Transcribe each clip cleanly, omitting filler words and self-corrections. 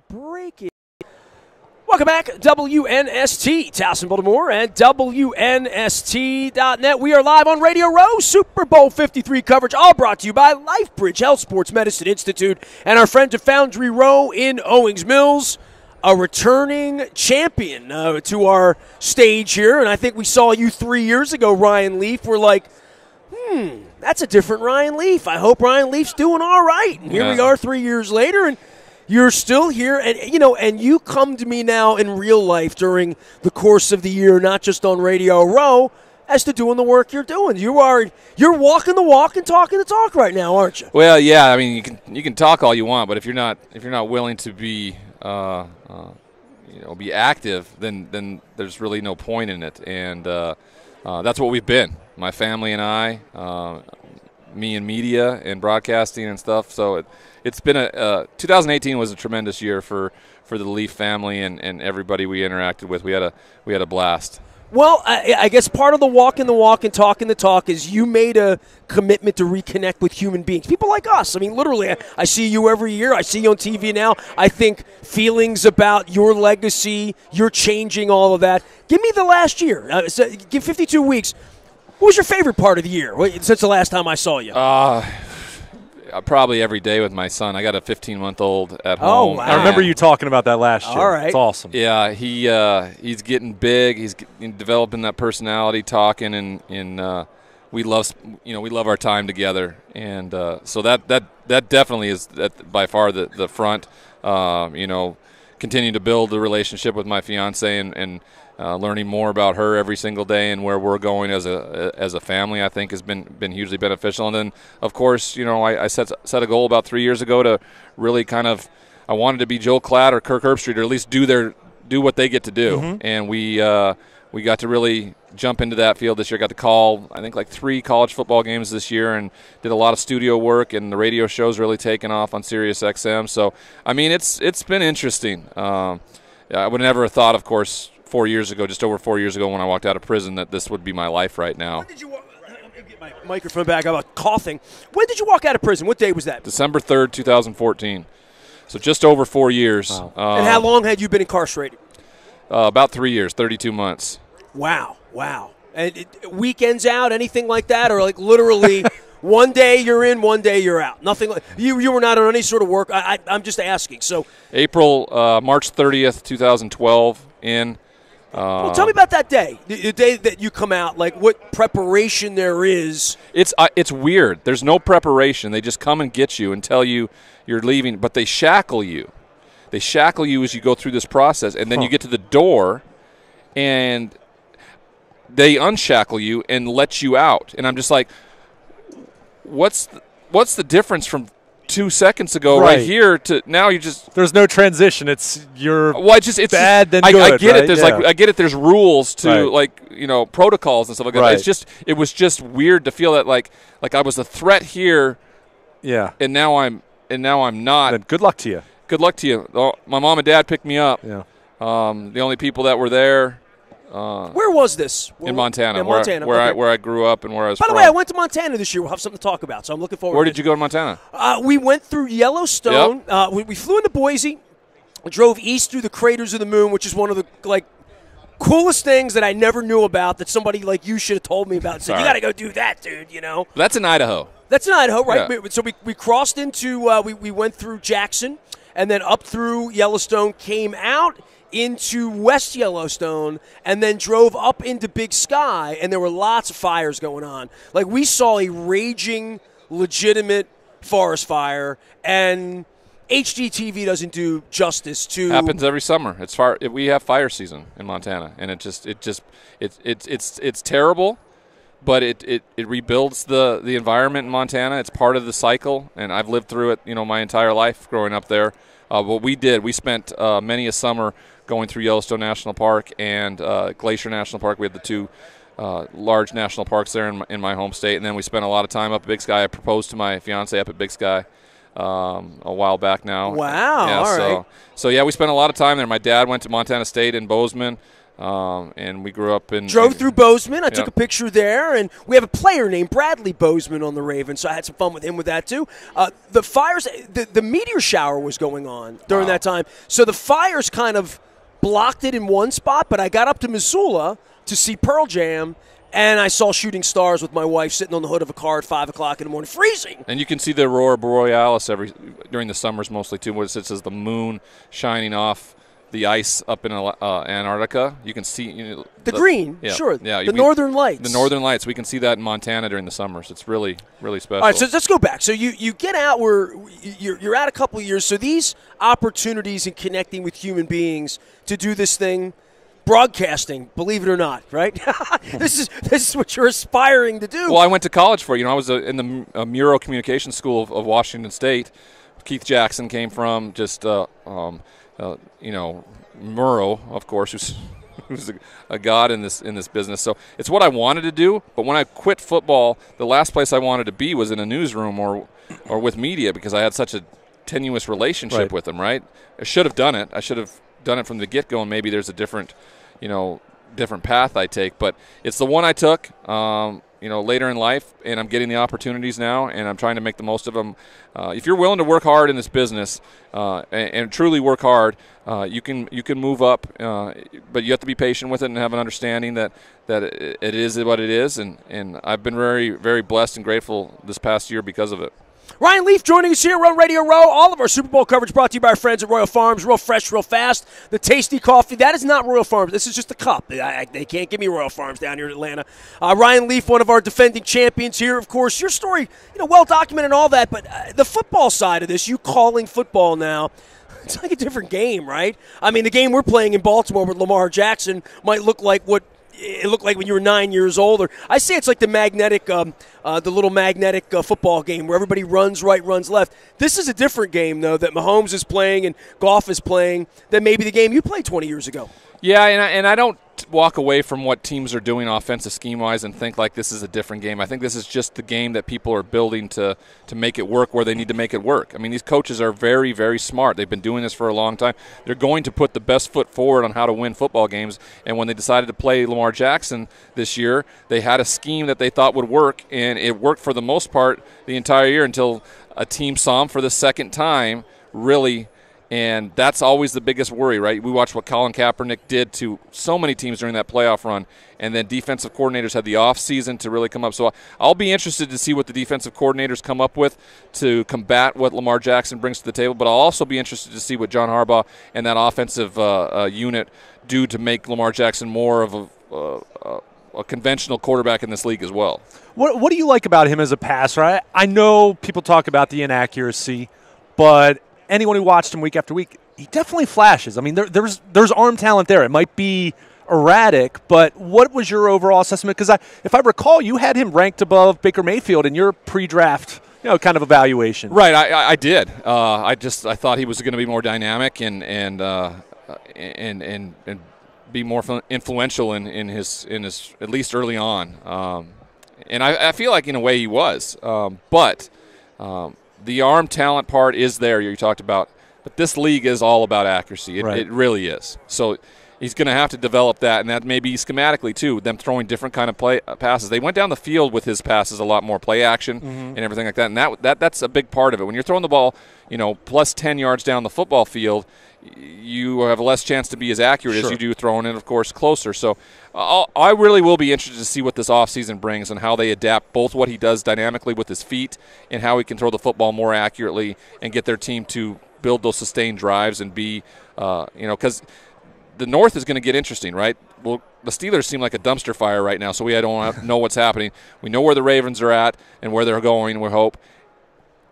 break it. Welcome back, WNST, Towson, Baltimore, and WNST.net. We are live on Radio Row, Super Bowl 53 coverage, all brought to you by LifeBridge Health Sports Medicine Institute and our friends at Foundry Row in Owings Mills. A returning champion to our stage here, and I think we saw you 3 years ago, Ryan Leaf. We're like, that's a different Ryan Leaf. I hope Ryan Leaf's doing all right. And here we are 3 years later, and you're still here, and and you come to me now in real life during the course of the year, not just on Radio Row, as to doing the work you're doing. You're walking the walk and talking the talk right now, aren't you? Well, yeah. I mean, you can talk all you want, but if you're not willing to be be active, then there's really no point in it. And that's what we've been. My family and I, me in media and broadcasting and stuff. So it's been 2018 was a tremendous year for the Leaf family and everybody we interacted with. We had a blast. Well, I guess part of the walk and talking the talk is you made a commitment to reconnect with human beings, people like us. I mean, literally, I see you every year. I see you on TV now. I think feelings about your legacy, you're changing all of that. Give me the last year. Give 52 weeks. What was your favorite part of the year since the last time I saw you? Probably every day with my son. I got a 15-month-old at home. Oh, wow. I remember you talking about that last year. All right. It's awesome. Yeah, he's getting big. He's developing that personality, talking, and we love our time together. And so that definitely is by far the front. Continue to build the relationship with my fiance and learning more about her every single day and where we're going as a family, I think has been hugely beneficial. And then, of course, I set a goal about 3 years ago to really I wanted to be Joel Klatt or Kirk Herbstreit, or at least do what they get to do. Mm-hmm. And we got to really jump into that field this year. Got to call, I think, like 3 college football games this year, and did a lot of studio work, and the radio show's really taken off on Sirius XM. So, I mean, it's been interesting. I would never have thought, of course, 4 years ago, just over 4 years ago when I walked out of prison, that this would be my life right now. When did you get my microphone back? I'm coughing. When did you walk out of prison? What day was that? December 3rd, 2014. So just over 4 years. Wow. And how long had you been incarcerated? About 3 years, 32 months. Wow. And weekends out, anything like that? Or like literally one day you're in, one day you're out? Nothing like you were not on any sort of work? I'm just asking. So March 30th, 2012 in. Well, tell me about that day, the day that you come out, like what preparation there is. It's weird. There's no preparation. They just come and get you and tell you you're leaving, but they shackle you. They shackle you as you go through this process, and then you get to the door, and they unshackle you and let you out. And I'm just like, what's the difference from 2 seconds ago right here to now? You just there's no transition. It's bad then good. I get right? it. There's I get it. There's rules to protocols and stuff like that. It was just weird to feel that like I was a threat here. Yeah. And now I'm not. Then good luck to you. Good luck to you. My mom and dad picked me up. Yeah. The only people that were there. Where was this? In Montana, where I grew up and where I was from. By the way, I went to Montana this year. We'll have something to talk about, so I'm looking forward. Where did you go to Montana? We went through Yellowstone. Yep. We flew into Boise, drove east through the Craters of the Moon, which is one of the coolest things that I never knew about that somebody like you should have told me about. Said, you got to go do that, dude, That's in Idaho. That's in Idaho, right? Yeah. So we crossed into, we went through Jackson and then up through Yellowstone, came out into West Yellowstone, and then drove up into Big Sky, and there were lots of fires going on. Like, we saw a raging, legitimate forest fire, and HGTV doesn't do justice to. Happens every summer. We have fire season in Montana, and it's terrible, but it rebuilds the environment in Montana. It's part of the cycle, and I've lived through it, my entire life growing up there. What we did, we spent many a summer going through Yellowstone National Park and Glacier National Park. We had the 2 large national parks there in my home state, and then we spent a lot of time up at Big Sky. I proposed to my fiance up at Big Sky a while back now. Wow! Yeah, all right. So yeah, we spent a lot of time there. My dad went to Montana State in Bozeman. and we grew up in Drove through Bozeman. I took yeah. a picture there, and we have a player named Bradley Bozeman on the Ravens, so I had some fun with him with that too. The fires, the meteor shower was going on during that time, so the fires kind of blocked it in one spot, but I got up to Missoula to see Pearl Jam, and I saw shooting stars with my wife sitting on the hood of a car at 5 o'clock in the morning, freezing. And you can see the aurora borealis during the summers mostly too, where it says the moon shining off the ice up in Antarctica. You can see the green, yeah, sure. Yeah, the Northern Lights. The Northern Lights. We can see that in Montana during the summers. It's really, really special. All right, so let's go back. So you get out where you're at a couple of years. So these opportunities in connecting with human beings to do this thing, broadcasting, believe it or not, right? This is what you're aspiring to do. Well, I went to college for it. I was in the Muro Communication School of Washington State. Keith Jackson came from just Murrow, of course, who's a god in this business. So it's what I wanted to do. But when I quit football, the last place I wanted to be was in a newsroom or with media, because I had such a tenuous relationship with them. Right? I should have done it. I should have done it from the get-go, and maybe there's a different path I take. But it's the one I took. Later in life, and I'm getting the opportunities now, and I'm trying to make the most of them. If you're willing to work hard in this business and truly work hard, you can move up, but you have to be patient with it and have an understanding that it is what it is, and I've been very, very blessed and grateful this past year because of it. Ryan Leaf joining us here on Radio Row. All of our Super Bowl coverage brought to you by our friends at Royal Farms. Real fresh, real fast. The tasty coffee. That is not Royal Farms. This is just a cup. They can't give me Royal Farms down here in Atlanta. Ryan Leaf, one of our defending champions here. Of course, your story, well documented and all that, but the football side of this, you calling football now, it's like a different game, right? I mean, the game we're playing in Baltimore with Lamar Jackson might look like what it looked like when you were 9 years old. Or I say it's like the little magnetic football game where everybody runs right, runs left. This is a different game, though, that Mahomes is playing and Goff is playing than maybe the game you played 20 years ago. Yeah, and I don't walk away from what teams are doing offensive scheme-wise and think like this is a different game. I think this is just the game that people are building to make it work where they need to make it work. I mean, these coaches are very, very smart. They've been doing this for a long time. They're going to put the best foot forward on how to win football games, and when they decided to play Lamar Jackson this year, they had a scheme that they thought would work, and it worked for the most part the entire year until a team saw him for the second time, really. And that's always the biggest worry, right? We watched what Colin Kaepernick did to so many teams during that playoff run, and then defensive coordinators had the off season to really come up. So I'll be interested to see what the defensive coordinators come up with to combat what Lamar Jackson brings to the table, but I'll also be interested to see what John Harbaugh and that offensive unit do to make Lamar Jackson more of a conventional quarterback in this league as well. What do you like about him as a passer? I know people talk about the inaccuracy, but anyone who watched him week after week, he definitely flashes. I mean, there's arm talent there. It might be erratic, but what was your overall assessment? Because if I recall, you had him ranked above Baker Mayfield in your pre-draft, kind of evaluation. Right, I did. I thought he was going to be more dynamic and be more influential in his at least early on. And I feel like in a way he was, but. The arm talent part is there, you talked about, but this league is all about accuracy. It really is. So he's going to have to develop that, and that may be schematically too, them throwing different kind of passes. They went down the field with his passes a lot more, play action and everything like that, and that's a big part of it. When you're throwing the ball, plus 10 yards down the football field, you have less chance to be as accurate as you do throwing it, of course, closer. So I really will be interested to see what this offseason brings and how they adapt both what he does dynamically with his feet and how he can throw the football more accurately and get their team to build those sustained drives and be, because the North is going to get interesting, right? Well, the Steelers seem like a dumpster fire right now, so we don't know what's happening. We know where the Ravens are at and where they're going, we hope.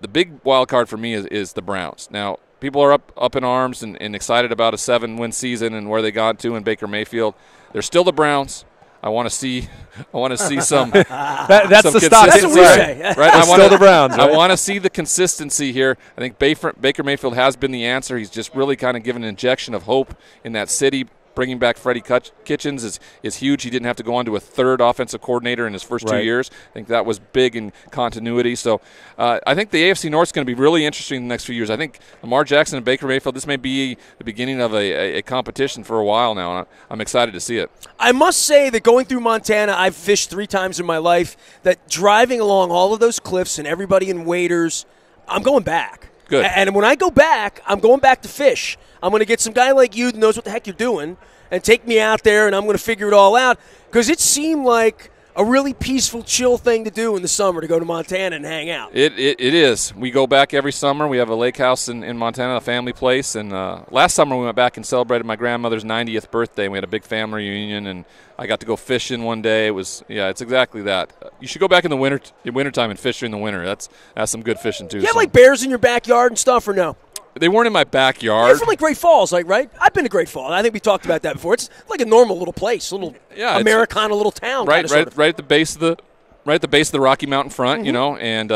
The big wild card for me is the Browns. Now, people are up in arms and excited about a 7-win season and where they got to in Baker Mayfield. They're still the Browns. I want to see some. That's some the stock. That's what we say. Right? Still the Browns. Right? I want to see the consistency here. I think Baker Mayfield has been the answer. He's just really kind of given an injection of hope in that city. bringing back Freddie Kitchens is huge. He didn't have to go on to a third offensive coordinator in his first 2 years. I think that was big in continuity. So I think the AFC North is going to be really interesting in the next few years. I think Lamar Jackson and Baker Mayfield, this may be the beginning of a competition for a while now, and I'm excited to see it. I must say that going through Montana, I've fished 3 times in my life, that driving along all of those cliffs and everybody in waders, I'm going back. Good. And when I go back, I'm going back to fish. I'm going to get some guy like you that knows what the heck you're doing and take me out there, and I'm going to figure it all out, because it seemed like a really peaceful, chill thing to do in the summer, to go to Montana and hang out. It is. We go back every summer. We have a lake house in Montana, a family place. And last summer we went back and celebrated my grandmother's 90th birthday. We had a big family reunion, and I got to go fishing one day. It's exactly that. You should go back in the wintertime and fish during the winter. That's some good fishing too. You have like bears in your backyard and stuff, or no? They weren't in my backyard. You're from like Great Falls, right? I've been to Great Falls. I think we talked about that before. It's like a normal little place, Americana little town. Right at the base of the Rocky Mountain front, and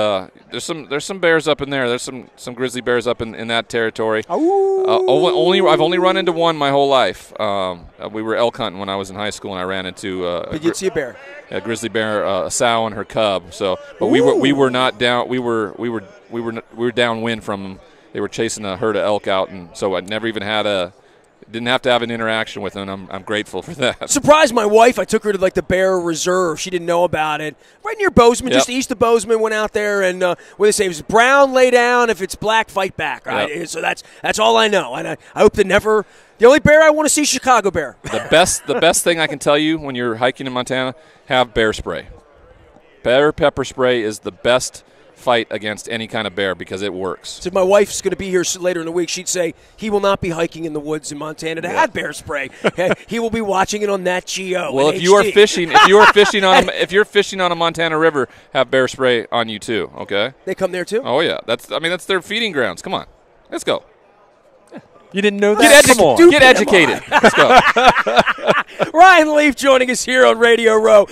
there's some bears up in there. There's some grizzly bears up in that territory. I've only run into one my whole life. We were elk hunting when I was in high school, and I ran into Did you see a bear? A grizzly bear, a sow and her cub. So, but we were not down. We were downwind from them. They were chasing a herd of elk out, and so I never even didn't have to have an interaction with them. I'm grateful for that. Surprised my wife. I took her to like the bear reserve. She didn't know about it. Right near Bozeman, just east of Bozeman. Went out there, and what they say, if it's brown, lay down. If it's black, fight back. Right. Yep. So that's all I know. And I hope to never. The only bear I want to see is Chicago bear. The best thing I can tell you when you're hiking in Montana, have bear spray. Bear pepper spray is the best fight against any kind of bear, because it works. So if my wife's going to be here later in the week, she'd say he will not be hiking in the woods in Montana to have bear spray. He will be watching it on Nat Geo. Well, if you are fishing on a Montana river, have bear spray on you too. Okay. They come there too. Oh yeah, that's their feeding grounds. Come on, let's go. You didn't know that? Get educated. Let's go. Ryan Leaf joining us here on Radio Row.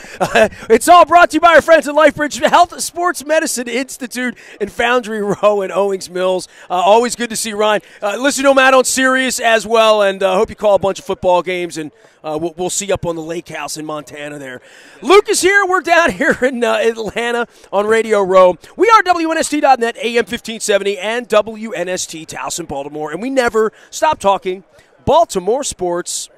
It's all brought to you by our friends at LifeBridge Health Sports Medicine Institute in Foundry Row in Owings Mills. Always good to see Ryan. Listen to him out on Sirius as well, and hope you call a bunch of football games, and we'll see you up on the lake house in Montana there. Luke is here. We're down here in Atlanta on Radio Row. We are WNST.net, AM 1570, and WNST Towson, Baltimore, and we never stop talking Baltimore sports.